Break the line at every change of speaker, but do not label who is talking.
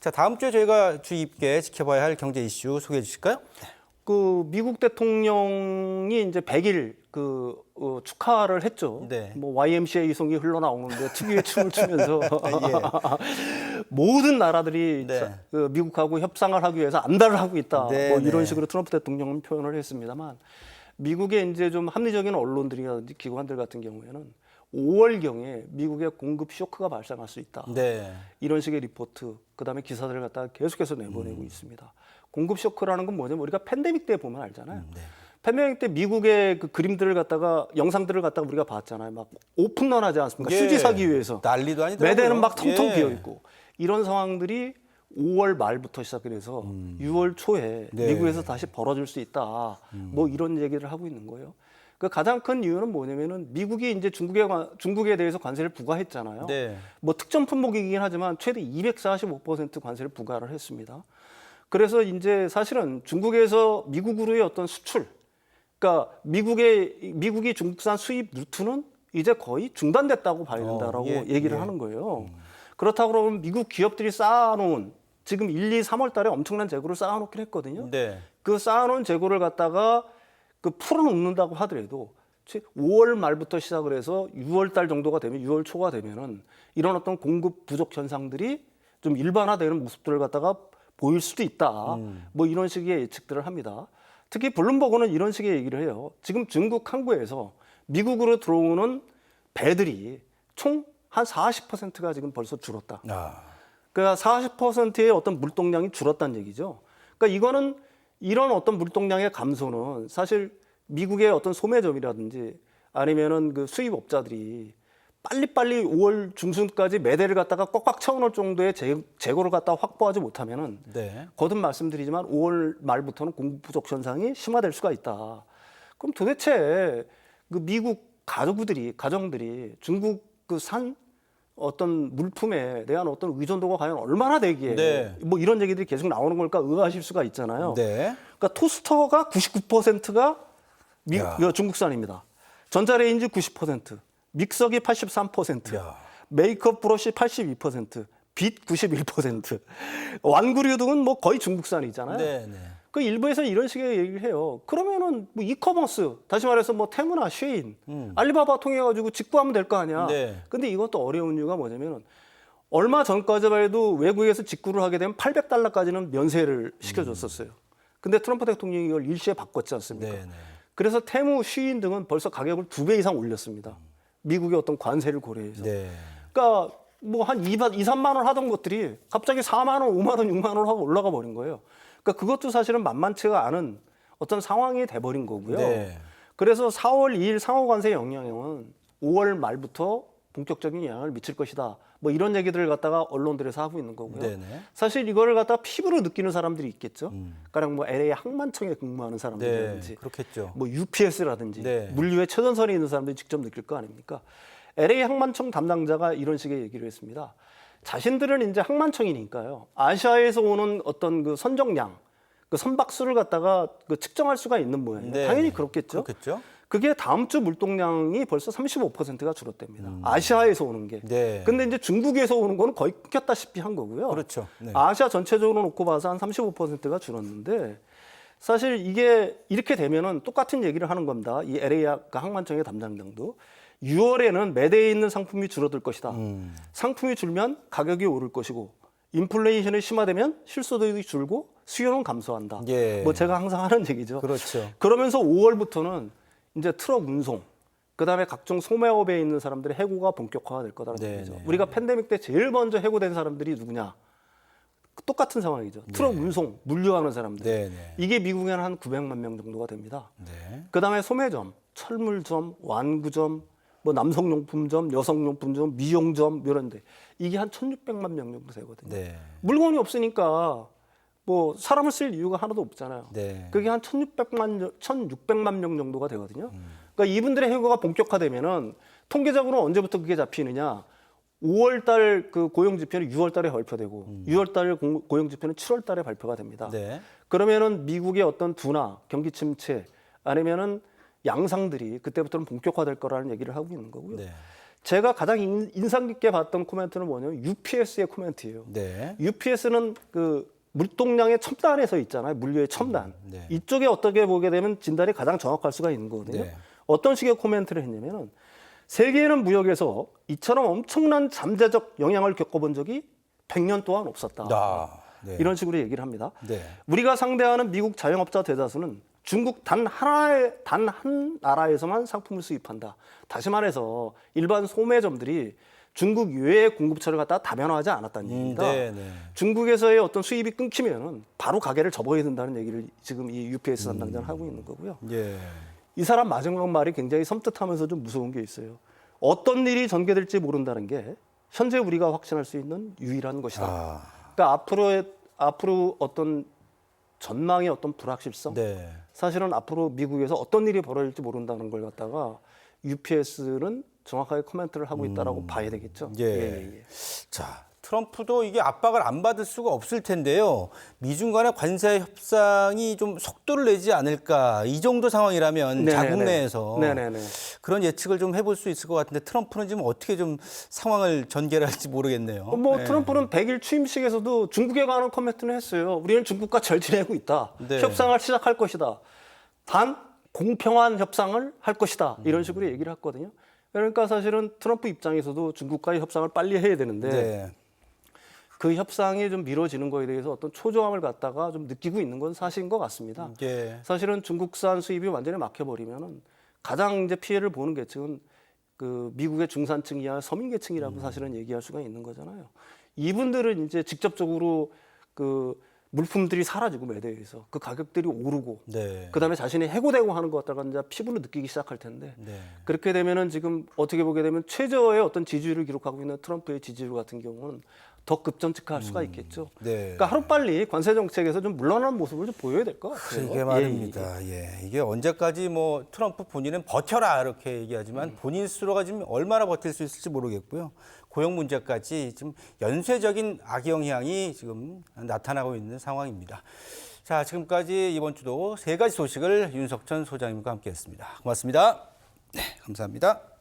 자, 다음 주에 저희가 주의 깊게 지켜봐야 할 경제 이슈 소개해 주실까요?
그 미국 대통령이 이제 100일 축하를 했죠.
네.
뭐 YMCA 송이 흘러나오는데 특유의 춤을 추면서 모든 나라들이
네.
그 미국하고 협상을 하기 위해서 안달을 하고 있다.
네,
뭐 이런
네.
식으로 트럼프 대통령은 표현을 했습니다만 미국의 이제 좀 합리적인 언론들이라든지 기관들 같은 경우에는 5월경에 미국의 공급 쇼크가 발생할 수 있다.
네.
이런 식의 리포트, 그다음에 기사들을 갖다가 계속해서 내보내고 있습니다. 공급 쇼크라는 건 뭐냐면 우리가 팬데믹 때 보면 알잖아요.
네.
팬데믹 때 미국의 그 그림들을 갖다가 영상들을 갖다가 우리가 봤잖아요. 막 오픈런하지 않습니까?
예.
수지 사기 위해서
난리도 아니더라고요.
매대는 막 텅텅
예.
비어 있고 이런 상황들이 5월 말부터 시작을 해서 6월 초에
네.
미국에서 다시 벌어질 수 있다. 뭐 이런 얘기를 하고 있는 거예요. 그 가장 큰 이유는 뭐냐면은 미국이 이제 중국에 대해서 관세를 부과했잖아요.
네.
뭐 특정 품목이긴 하지만 최대 245% 관세를 부과를 했습니다. 그래서 이제 사실은 중국에서 미국으로의 어떤 수출, 그러니까 미국이 중국산 수입 루트는 이제 거의 중단됐다고 봐야 된다라고
예,
얘기를
예.
하는 거예요. 그렇다고 그러면 미국 기업들이 쌓아놓은 지금 1, 2, 3월 달에 엄청난 재고를 쌓아놓긴 했거든요.
네.
그 쌓아놓은 재고를 갖다가 그 풀어놓는다고 하더라도 5월 말부터 시작을 해서 6월 달 정도가 되면 6월 초가 되면은 이런 어떤 공급 부족 현상들이 좀 일반화되는 모습들을 갖다가 보일 수도 있다. 뭐 이런 식의 예측들을 합니다. 특히 블룸버그는 이런 식의 얘기를 해요. 지금 중국 항구에서 미국으로 들어오는 배들이 총 한 40%가 지금 벌써 줄었다.
아.
그러니까 40%의 어떤 물동량이 줄었다는 얘기죠. 그러니까 이거는 이런 어떤 물동량의 감소는 사실 미국의 어떤 소매점이라든지 아니면은 그 수입업자들이 빨리빨리 5월 중순까지 매대를 갖다가 꽉꽉 채워놓을 정도의 재고를 갖다가 확보하지 못하면은
네.
거듭 말씀드리지만 5월 말부터는 공급 부족 현상이 심화될 수가 있다. 그럼 도대체 그 미국 가정들이 중국 그 산 어떤 물품에 대한 어떤 의존도가 과연 얼마나 되기에
네.
뭐 이런 얘기들이 계속 나오는 걸까 의아하실 수가 있잖아요.
네.
그러니까 토스터가 99%가
야.
중국산입니다. 전자레인지 90%, 믹서기 83%,
야.
메이크업 브러쉬 82%, 빗 91%, 완구류 등은 뭐 거의 중국산이잖아요.
네. 네.
그 일부에서 이런 식의 얘기를 해요. 그러면은 뭐 이커머스, 다시 말해서 뭐 테무나 쉐인, 알리바바 통해 가지고 직구하면 될 거 아니야.
네.
근데 이것도 어려운 이유가 뭐냐면은 얼마 전까지만 해도 외국에서 직구를 하게 되면 $800까지는 면세를 시켜줬었어요. 근데 트럼프 대통령이 이걸 일시에 바꿨지 않습니까?
네. 네.
그래서 테무, 쉬인 등은 벌써 가격을 2배 이상 올렸습니다. 미국의 어떤 관세를 고려해서.
네.
그러니까 뭐 한 2, 3만 원 하던 것들이 갑자기 4만 원, 5만 원, 6만 원 하고 올라가 버린 거예요. 그러니까 그것도 사실은 만만치가 않은 어떤 상황이 돼버린 거고요.
네.
그래서 4월 2일 상호관세 영향은 5월 말부터 본격적인 영향을 미칠 것이다. 뭐 이런 얘기들을 갖다가 언론들에서 하고 있는 거고요.
네네.
사실 이거를 갖다가 피부로 느끼는 사람들이 있겠죠. 가령 뭐 LA 항만청에 근무하는
네.
사람들이라든지
그렇겠죠.
뭐 UPS라든지
네.
물류의 최전선에 있는 사람들이 직접 느낄 거 아닙니까? LA 항만청 담당자가 이런 식의 얘기를 했습니다. 자신들은 이제 항만청이니까요. 아시아에서 오는 어떤 그 선정량, 그 선박수를 갖다가 그 측정할 수가 있는 모양이에요.
네.
당연히 그렇겠죠.
그렇겠죠.
그게 다음 주 물동량이 벌써 35%가 줄었답니다. 아시아에서 오는 게.
네.
근데 이제 중국에서 오는 거는 거의 끊겼다시피 한 거고요.
그렇죠. 네.
아시아 전체적으로 놓고 봐서 한 35%가 줄었는데 사실 이게 이렇게 되면은 똑같은 얘기를 하는 겁니다. 이 LA 항만청의 담당자도 6월에는 매대에 있는 상품이 줄어들 것이다. 상품이 줄면 가격이 오를 것이고 인플레이션이 심화되면 실소득이 줄고 수요는 감소한다.
예.
뭐 제가 항상 하는 얘기죠.
그렇죠.
그러면서 5월부터는 이제 트럭 운송, 그다음에 각종 소매업에 있는 사람들의 해고가 본격화가 될 거다라는
네,
얘기죠.
네.
우리가 팬데믹 때 제일 먼저 해고된 사람들이 누구냐? 똑같은 상황이죠. 트럭 운송, 물류하는 사람들.
네, 네.
이게 미국에는 한 900만 명 정도가 됩니다.
네.
그다음에 소매점, 철물점, 완구점, 뭐 남성용품점, 여성용품점, 미용점 이런 데 이게 한 1,600만 명 정도 되거든요.
네.
물건이 없으니까 뭐 사람을 쓸 이유가 하나도 없잖아요.
네.
그게 한 1,600만 명 정도가 되거든요. 그러니까 이분들의 해고가 본격화되면은 통계적으로 언제부터 그게 잡히느냐? 5월 달 그 고용 지표는 6월 달에 발표되고 6월 달 고용 지표는 7월 달에 발표가 됩니다.
네.
그러면은 미국의 어떤 둔화, 경기 침체 아니면은 양상들이 그때부터는 본격화될 거라는 얘기를 하고 있는 거고요.
네.
제가 가장 인상 깊게 봤던 코멘트는 뭐냐면 UPS의 코멘트예요.
네.
UPS는 그 물동량의 첨단에 서 있잖아요. 물류의 첨단.
네.
이쪽에 어떻게 보게 되면 진단이 가장 정확할 수가 있는 거거든요.
네.
어떤 식의 코멘트를 했냐면은 세계는 무역에서 이처럼 엄청난 잠재적 영향을 겪어본 적이 100년 동안 없었다.
아, 네.
이런 식으로 얘기를 합니다.
네.
우리가 상대하는 미국 자영업자 대다수는 중국 단 한 나라에서만 상품을 수입한다. 다시 말해서 일반 소매점들이 중국 외의 공급처를 갖다 다변화하지 않았다는 얘기입니다.
네, 네.
중국에서의 어떤 수입이 끊기면은 바로 가게를 접어야 된다는 얘기를 지금 이 UPS 담당자는 하고 있는 거고요.
예.
이 사람 마지막 말이 굉장히 섬뜩하면서 좀 무서운 게 있어요. 어떤 일이 전개될지 모른다는 게 현재 우리가 확신할 수 있는 유일한 것이다.
아,
그러니까 앞으로 어떤 전망의 어떤 불확실성,
네.
사실은 앞으로 미국에서 어떤 일이 벌어질지 모른다는 걸 갖다가 UPS는 정확하게 코멘트를 하고 있다라고 봐야 되겠죠.
예. 자, 트럼프도 이게 압박을 안 받을 수가 없을 텐데요. 미중 간의 관세 협상이 좀 속도를 내지 않을까. 이 정도 상황이라면
네네네.
자국 내에서
네네네.
그런 예측을 좀 해볼 수 있을 것 같은데 트럼프는 지금 어떻게 좀 상황을 전개를 할지 모르겠네요.
뭐
네.
트럼프는 100일 취임식에서도 중국에 관한 코멘트는 했어요. 우리는 중국과 잘 지내고 있다.
네.
협상을 시작할 것이다. 단 공평한 협상을 할 것이다. 이런 식으로 얘기를 했거든요. 그러니까 사실은 트럼프 입장에서도 중국과의 협상을 빨리 해야 되는데
네.
그 협상이 좀 미뤄지는 거에 대해서 어떤 초조함을 갖다가 좀 느끼고 있는 건 사실인 것 같습니다.
예.
사실은 중국산 수입이 완전히 막혀버리면은 가장 이제 피해를 보는 계층은 그 미국의 중산층 이하 서민 계층이라고 사실은 얘기할 수가 있는 거잖아요. 이분들은 이제 직접적으로 그 물품들이 사라지고 매대에서 그 가격들이 오르고
네.
그다음에 자신이 해고되고 하는 것 갖다가 이제 피부로 느끼기 시작할 텐데
네.
그렇게 되면은 지금 어떻게 보게 되면 최저의 어떤 지지율을 기록하고 있는 트럼프의 지지율 같은 경우는 더 급전직할 수가 있겠죠.
네.
그러니까 하루빨리 관세 정책에서 좀 물러나는 모습을 좀 보여야 될 것 같아요.
이게 말입니다. 예. 이게 언제까지 뭐 트럼프 본인은 버텨라 이렇게 얘기하지만 본인 스스로가 지금 얼마나 버틸 수 있을지 모르겠고요. 고용 문제까지 지금 연쇄적인 악영향이 지금 나타나고 있는 상황입니다. 자, 지금까지 이번 주도 세 가지 소식을 윤석천 소장님과 함께했습니다. 고맙습니다. 네, 감사합니다.